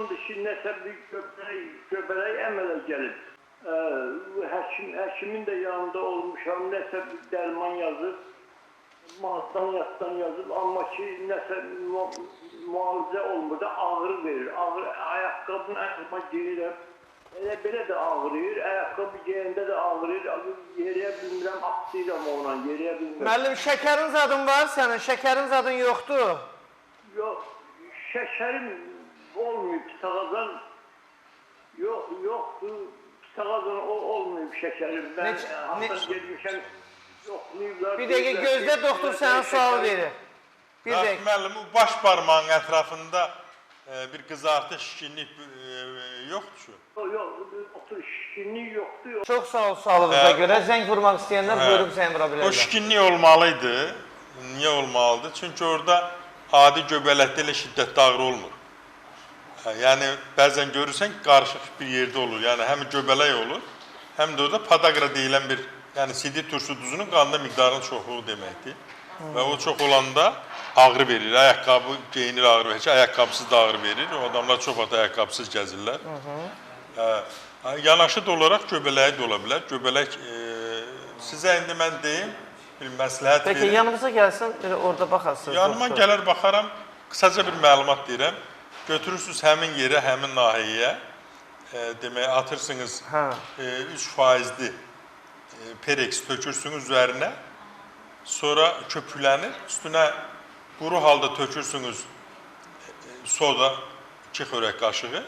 gümandır ki, nəsə bir göbələk əmələ gəlib. Həkimin də yanında olmuşam, nəsə bir dərman yazıb, mağazdan yatdan yazıb, amma ki, nəsə müalicə olmur da ağrı verir. Ayaqqabının ayağıma girirəm, belə də ağrıyır, ayaqqabı geyəndə də ağrıyır, yeriyə bilmirəm, axsıyıram onunla, yeriyə bilmirəm. Müəllim, şəkərin zadın var sənin, şəkərin zadın yoxdur. Yox, şəkərim olmuyor, pisağazan yoxdur, pisağazan olmuyor şəkərim. Ben hatta gelmişəm, yoxlayıblar. Bir dəqiqə gözlə, doktor sənə sual verir. Bir dəqiqə. Müəllim, bu baş parmağın ətrafında bir qızartı, şişkinlik yoxdur şu? Yox, doktor, şişkinlik yoxdur. Çox sağ ol sualınıza görə. Zəng vurmaq istəyənlər buyurub zəng vura bilərlər. O şişkinlik olmalıydı. Niyə olmalıdır? Çünki orada adi göbələkdə elə şiddətli ağrı olmur. Yəni, bəzən görürsən ki, qarışıq bir yerdə olur. Yəni, həm göbələk olur, həm də orada padagra deyilən bir, yəni sidir turşu duzunun qanda miqdarının çoxluğu deməkdir. Və o çox olanda ağrı verir. Ayaqqabı geyinir, ağrı verir. Ayaqqabısız da ağrı verir. O adamlar çox vaxt ayaqqabısız gəzirlər. Yanaşı da olaraq göbələyi də ola bilər. Göbələk, sizə indi mən deyim, bir məsləhət verim. Peki, yanımıza gəlsin, orada baxarsınız. Yanıma gələr, baxaram, qısaca bir məlumat deyirəm. Götürürsünüz həmin yerə, həmin nahiyyə, demək, atırsınız 3%li Perex tökürsünüz üzərinə, sonra köpüklənir, üstünə quru halda tökürsünüz soda, 2 xörək qaşığı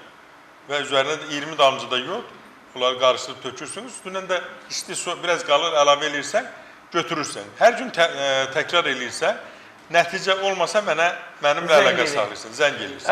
və üzərinə də 20 damcı da yod, onları qarışdırıb tökürsünüz, üstündən də isti su biraz qalır, əlavə edirsən, götürürsən. Hər gün təkrar edirsən, nəticə olmasa mənimlə əlaqə saxlayırsan, zəng edirsən.